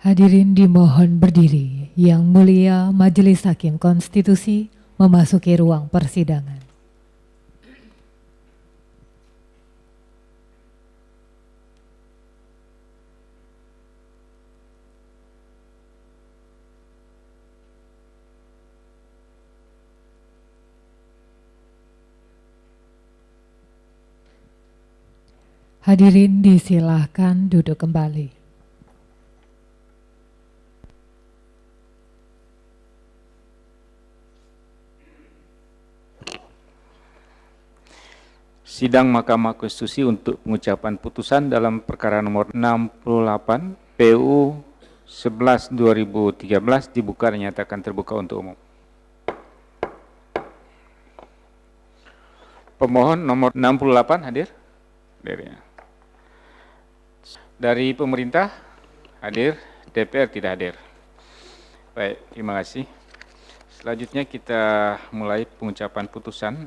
Hadirin dimohon berdiri. Yang Mulia Majelis Hakim Konstitusi memasuki ruang persidangan. Hadirin disilahkan duduk kembali. Sidang Mahkamah Konstitusi untuk pengucapan putusan dalam perkara nomor 68 PU 11/2013 dibuka dan nyatakan terbuka untuk umum. Pemohon nomor 68 hadir? Dari pemerintah hadir, DPR tidak hadir. Baik, terima kasih. Selanjutnya kita mulai pengucapan putusan.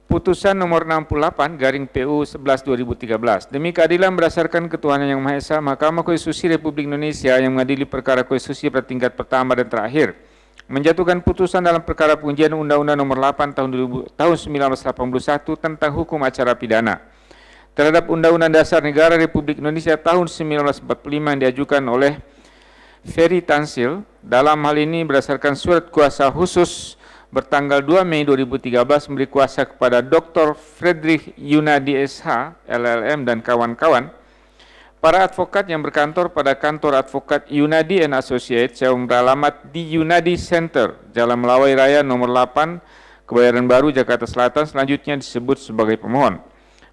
Putusan nomor 68 garing PU 11/2013. Demi keadilan berdasarkan ketuhanan yang Maha Esa, Mahkamah Konstitusi Republik Indonesia yang mengadili perkara konstitusi pada tingkat pertama dan terakhir menjatuhkan putusan dalam perkara pengujian Undang-Undang Nomor 8 Tahun 1981 tentang hukum acara pidana terhadap Undang-Undang Dasar Negara Republik Indonesia tahun 1945 yang diajukan oleh Ferry Tansil. Dalam hal ini berdasarkan surat kuasa khusus bertanggal 2 Mei 2013 memberi kuasa kepada Dr. Friedrich Yunadi SH, LLM dan kawan-kawan, para advokat yang berkantor pada kantor advokat Yunadi and Associates yang beralamat di Yunadi Center, Jalan Melawai Raya nomor 8, Kebayoran Baru, Jakarta Selatan, selanjutnya disebut sebagai pemohon.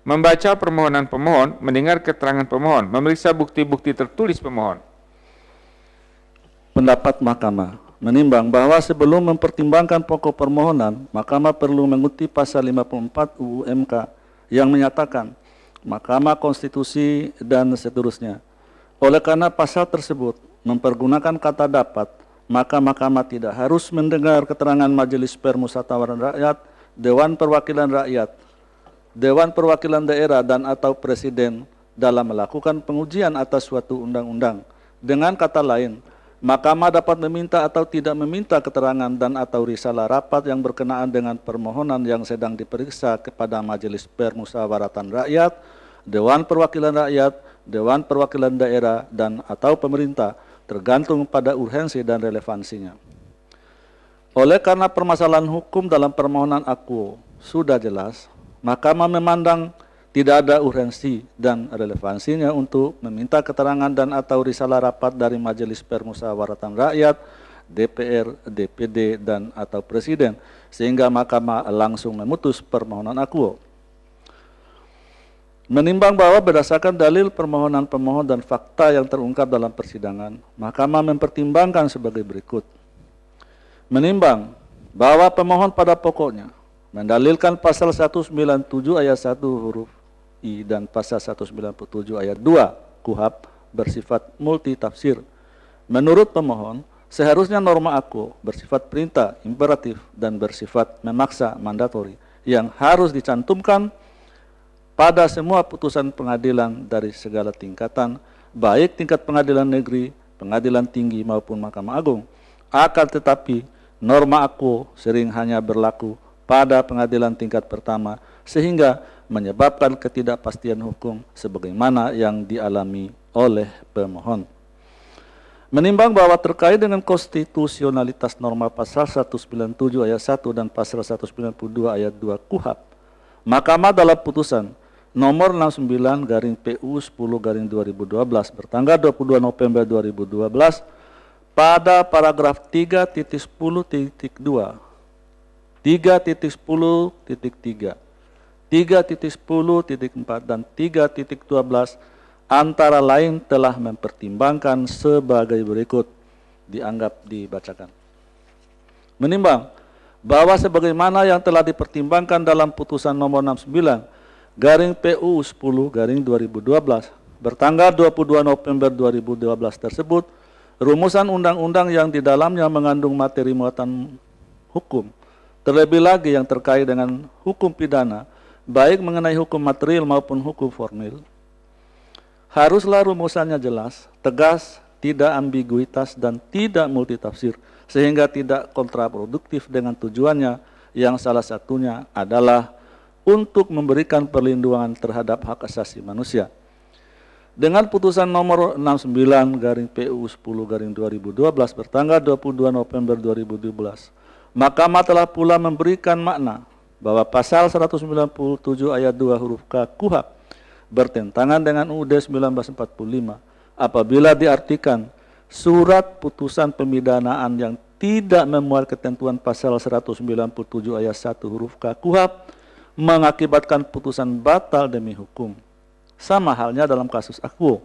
Membaca permohonan pemohon, mendengar keterangan pemohon, memeriksa bukti-bukti tertulis pemohon. Pendapat Mahkamah menimbang bahwa sebelum mempertimbangkan pokok permohonan, Mahkamah perlu mengutip pasal 54 UU MK yang menyatakan Mahkamah Konstitusi dan seterusnya. Oleh karena pasal tersebut mempergunakan kata dapat, maka Mahkamah tidak harus mendengar keterangan Majelis Permusyawaratan Rakyat, Dewan Perwakilan Rakyat, Dewan Perwakilan Daerah dan atau Presiden dalam melakukan pengujian atas suatu undang-undang. Dengan kata lain, Mahkamah dapat meminta atau tidak meminta keterangan dan atau risalah rapat yang berkenaan dengan permohonan yang sedang diperiksa kepada Majelis Permusyawaratan Rakyat, Dewan Perwakilan Rakyat, Dewan Perwakilan Daerah, dan atau pemerintah, tergantung pada urgensi dan relevansinya. Oleh karena permasalahan hukum dalam permohonan akuo sudah jelas, Mahkamah memandang tidak ada urgensi dan relevansinya untuk meminta keterangan dan atau risalah rapat dari Majelis Permusyawaratan Rakyat, DPR, DPD, dan atau Presiden, sehingga Mahkamah langsung memutus permohonan akuo. Menimbang bahwa berdasarkan dalil permohonan pemohon dan fakta yang terungkap dalam persidangan, Mahkamah mempertimbangkan sebagai berikut. Menimbang bahwa pemohon pada pokoknya mendalilkan pasal 197 ayat 1 huruf I dan pasal 197 ayat 2 KUHP bersifat multitafsir. Menurut pemohon, seharusnya norma akuo bersifat perintah, imperatif, dan bersifat memaksa, mandatori, yang harus dicantumkan pada semua putusan pengadilan dari segala tingkatan, baik tingkat pengadilan negeri, pengadilan tinggi, maupun Mahkamah Agung. Akan tetapi, norma akuo sering hanya berlaku pada pengadilan tingkat pertama, sehingga menyebabkan ketidakpastian hukum sebagaimana yang dialami oleh pemohon. Menimbang bahwa terkait dengan konstitusionalitas norma pasal 197 ayat 1 dan pasal 192 ayat 2 KUHP, Mahkamah dalam putusan nomor 69 garing PU 10 garing 2012 bertanggal 22 November 2012 pada paragraf 3.10.2, 3.10.3, 3.10.4 dan 3.12 antara lain telah mempertimbangkan sebagai berikut, dianggap dibacakan. Menimbang bahwa sebagaimana yang telah dipertimbangkan dalam putusan nomor 69 garing PU 10 garing 2012 bertanggal 22 November 2012 tersebut, rumusan undang-undang yang di dalamnya mengandung materi muatan hukum, terlebih lagi yang terkait dengan hukum pidana, baik mengenai hukum material maupun hukum formil, Haruslah rumusannya jelas, tegas, tidak ambiguitas, dan tidak multitafsir, sehingga tidak kontraproduktif dengan tujuannya yang salah satunya adalah untuk memberikan perlindungan terhadap hak asasi manusia. Dengan putusan nomor 69/PU10/2012 bertanggal 22 November 2012, Mahkamah telah pula memberikan makna bahwa pasal 197 ayat 2 huruf K KUHP bertentangan dengan UUD 1945 apabila diartikan surat putusan pemidanaan yang tidak memuat ketentuan pasal 197 ayat 1 huruf K KUHP mengakibatkan putusan batal demi hukum. Sama halnya dalam kasus Akwo.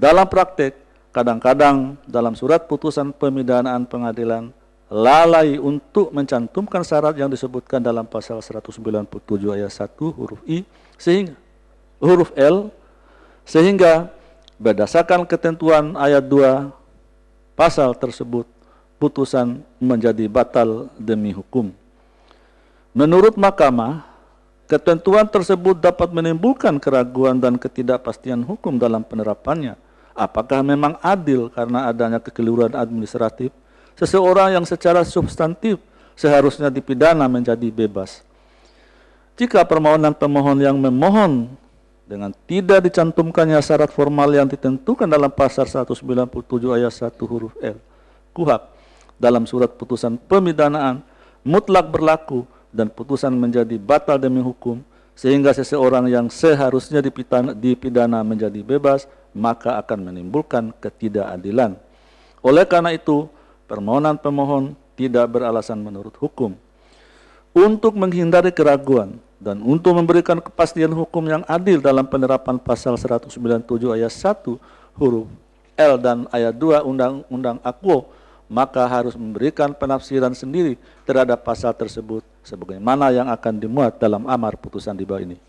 Dalam praktek, kadang-kadang dalam surat putusan pemidanaan pengadilan lalai untuk mencantumkan syarat yang disebutkan dalam pasal 197 ayat 1 huruf I sehingga huruf L sehingga berdasarkan ketentuan ayat 2 pasal tersebut putusan menjadi batal demi hukum. Menurut Mahkamah, ketentuan tersebut dapat menimbulkan keraguan dan ketidakpastian hukum dalam penerapannya. Apakah memang adil karena adanya kekeliruan administratif seseorang yang secara substantif seharusnya dipidana menjadi bebas? Jika permohonan pemohon yang memohon dengan tidak dicantumkannya syarat formal yang ditentukan dalam pasal 197 ayat 1 huruf L KUHP dalam surat putusan pemidanaan mutlak berlaku dan putusan menjadi batal demi hukum, sehingga seseorang yang seharusnya dipidana menjadi bebas, maka akan menimbulkan ketidakadilan. Oleh karena itu, permohonan pemohon tidak beralasan menurut hukum. Untuk menghindari keraguan dan untuk memberikan kepastian hukum yang adil dalam penerapan pasal 197 ayat 1 huruf L dan ayat 2 Undang-Undang Akwo, maka harus memberikan penafsiran sendiri terhadap pasal tersebut sebagaimana yang akan dimuat dalam amar putusan di bawah ini.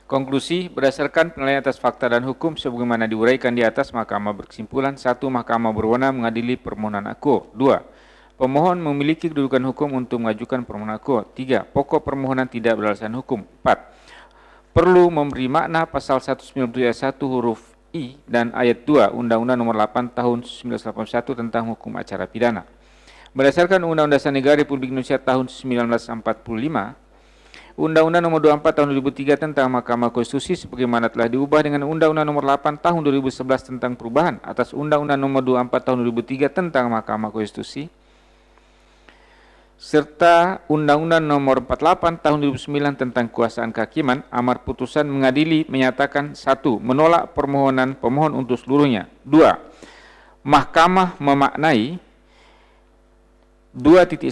Konklusi, berdasarkan penilaian atas fakta dan hukum sebagaimana diuraikan di atas, Mahkamah berkesimpulan: 1. Mahkamah berwenang mengadili permohonan Akwo. 2. Pemohon memiliki kedudukan hukum untuk mengajukan permohonan Akwo. 3. Pokok permohonan tidak beralasan hukum. 4. Perlu memberi makna pasal 197 ayat 1 huruf I dan ayat 2 Undang-Undang Nomor 8 Tahun 1981 tentang Hukum Acara Pidana. Berdasarkan Undang-Undang Dasar Negara Republik Indonesia Tahun 1945, Undang-Undang Nomor 24 Tahun 2003 tentang Mahkamah Konstitusi sebagaimana telah diubah dengan Undang-Undang Nomor 8 Tahun 2011 tentang perubahan atas Undang-Undang Nomor 24 Tahun 2003 tentang Mahkamah Konstitusi, serta Undang-Undang Nomor 48 Tahun 2009 tentang Kekuasaan Kehakiman, amar putusan mengadili menyatakan: 1. Menolak permohonan pemohon untuk seluruhnya. 2. Mahkamah memaknai 2.1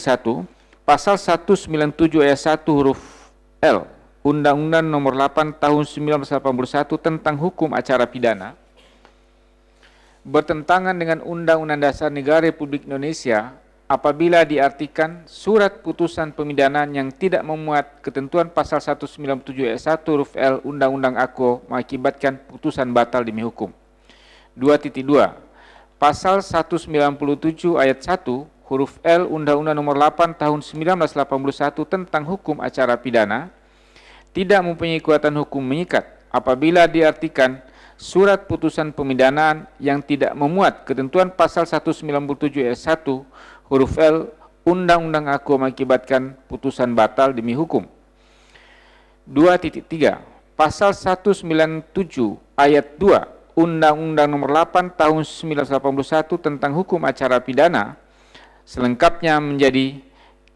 Pasal 197 ayat 1 huruf L Undang-Undang Nomor 8 Tahun 1981 tentang Hukum Acara Pidana bertentangan dengan Undang-Undang Dasar Negara Republik Indonesia apabila diartikan surat putusan pemidanaan yang tidak memuat ketentuan pasal 197 ayat 1 huruf L Undang-Undang Akwo mengakibatkan putusan batal demi hukum. 2.2 Pasal 197 ayat 1 huruf L Undang-Undang Nomor 8 Tahun 1981 tentang Hukum Acara Pidana tidak mempunyai kekuatan hukum mengikat apabila diartikan surat putusan pemidanaan yang tidak memuat ketentuan pasal 197 ayat 1 huruf L Undang-Undang Akwo mengakibatkan putusan batal demi hukum. 2.3 Pasal 197 ayat 2 Undang-Undang Nomor 8 Tahun 1981 tentang Hukum Acara Pidana selengkapnya menjadi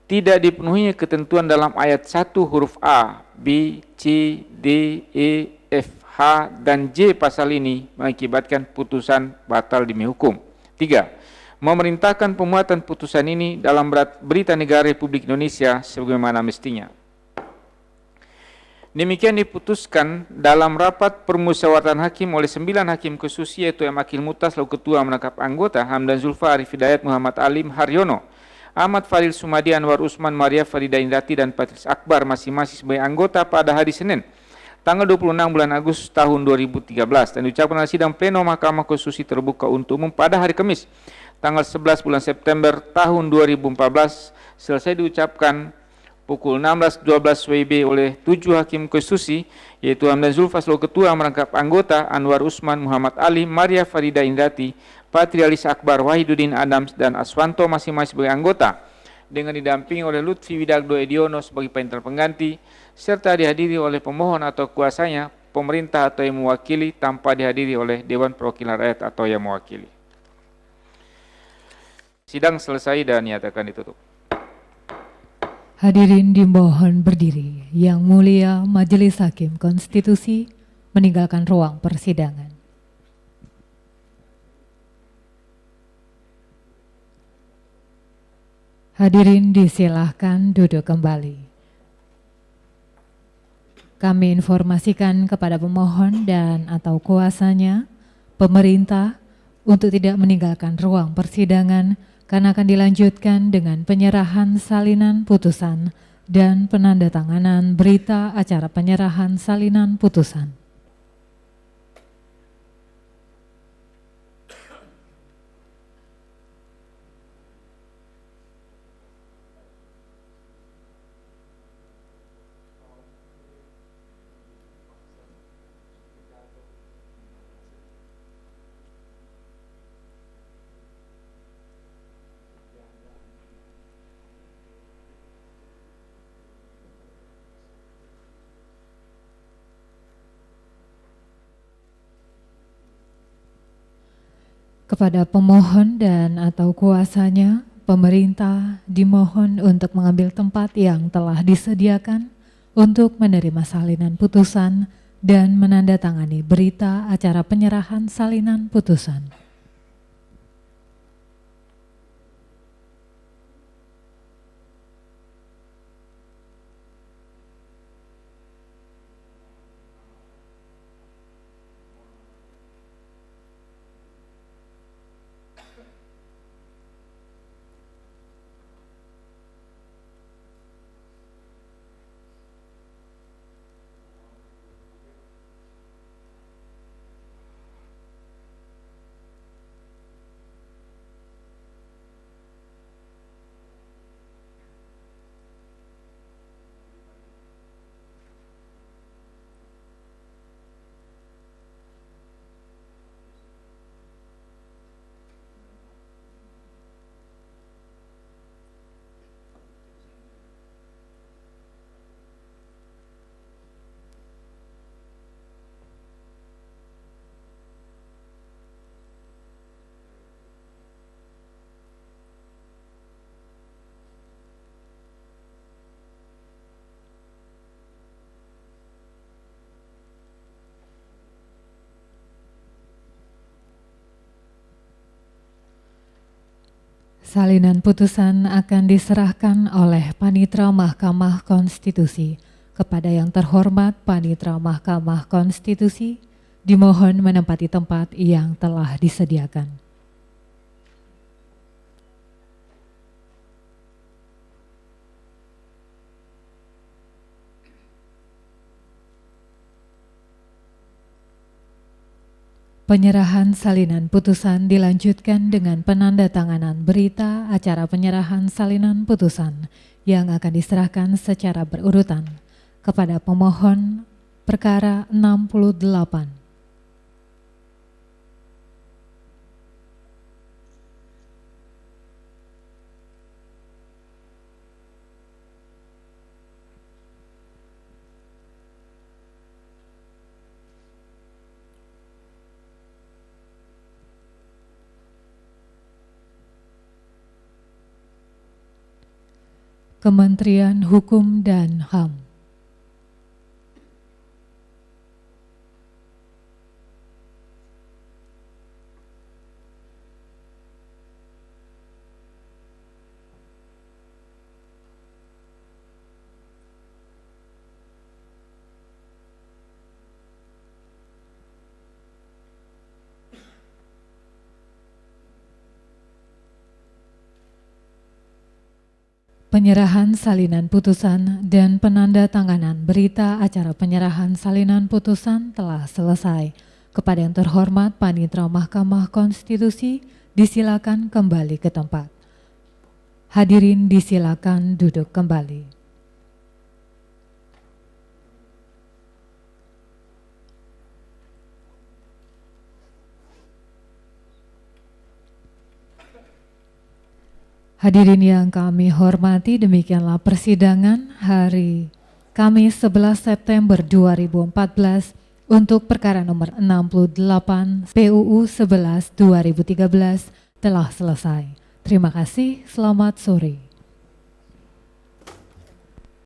tidak dipenuhi ketentuan dalam ayat 1 huruf A, B, C, D, E, F, H, dan J pasal ini mengakibatkan putusan batal demi hukum. 3. Memerintahkan pemuatan putusan ini dalam Berita Negara Republik Indonesia sebagaimana mestinya. Demikian diputuskan dalam rapat permusyawaratan hakim oleh 9 hakim konstitusi yaitu M. Akil Mutas selaku ketua menangkap anggota, Hamdan Zulfa, Arif Hidayat, Muhammad Alim, Haryono, Ahmad Fadil Sumadi, Anwar Usman, Maria Farida Indrati, dan Patris Akbar masing-masing sebagai anggota pada hari Senin tanggal 26 bulan Agustus tahun 2013 dan diucapkan dalam sidang pleno Mahkamah Konstitusi terbuka untuk umum pada hari Kamis tanggal 11 bulan September tahun 2014 selesai diucapkan pukul 16.12 WIB oleh 7 Hakim Konstitusi, yaitu Hamdan Zulfa selaku Ketua, merangkap anggota Anwar Usman, Muhammad Ali, Maria Farida Indrati, Patrialis Akbar, Wahiduddin Adams, dan Aswanto masing-masing sebagai anggota, dengan didampingi oleh Lutfi Widagdo Ediono sebagai panitia pengganti, serta dihadiri oleh pemohon atau kuasanya, pemerintah atau yang mewakili, tanpa dihadiri oleh Dewan Perwakilan Rakyat atau yang mewakili. Sidang selesai dan nyatakan ditutup. Hadirin dimohon berdiri. Yang Mulia Majelis Hakim Konstitusi meninggalkan ruang persidangan. Hadirin disilahkan duduk kembali. Kami informasikan kepada pemohon dan atau kuasanya, pemerintah, untuk tidak meninggalkan ruang persidangan karena akan dilanjutkan dengan penyerahan salinan putusan dan penandatanganan berita acara penyerahan salinan putusan. Kepada pemohon dan atau kuasanya, pemerintah dimohon untuk mengambil tempat yang telah disediakan untuk menerima salinan putusan dan menandatangani berita acara penyerahan salinan putusan. Salinan putusan akan diserahkan oleh Panitra Mahkamah Konstitusi kepada yang terhormat Panitra Mahkamah Konstitusi, dimohon menempati tempat yang telah disediakan. Penyerahan salinan putusan dilanjutkan dengan penandatanganan berita acara penyerahan salinan putusan yang akan diserahkan secara berurutan kepada pemohon perkara 68. Kementerian Hukum dan HAM. Penyerahan salinan putusan dan penandatanganan berita acara penyerahan salinan putusan telah selesai. Kepada yang terhormat Panitra Mahkamah Konstitusi, disilakan kembali ke tempat. Hadirin disilakan duduk kembali. Hadirin yang kami hormati, demikianlah persidangan hari Kamis 11 September 2014 untuk perkara nomor 68 PUU 11 2013 telah selesai. Terima kasih, selamat sore.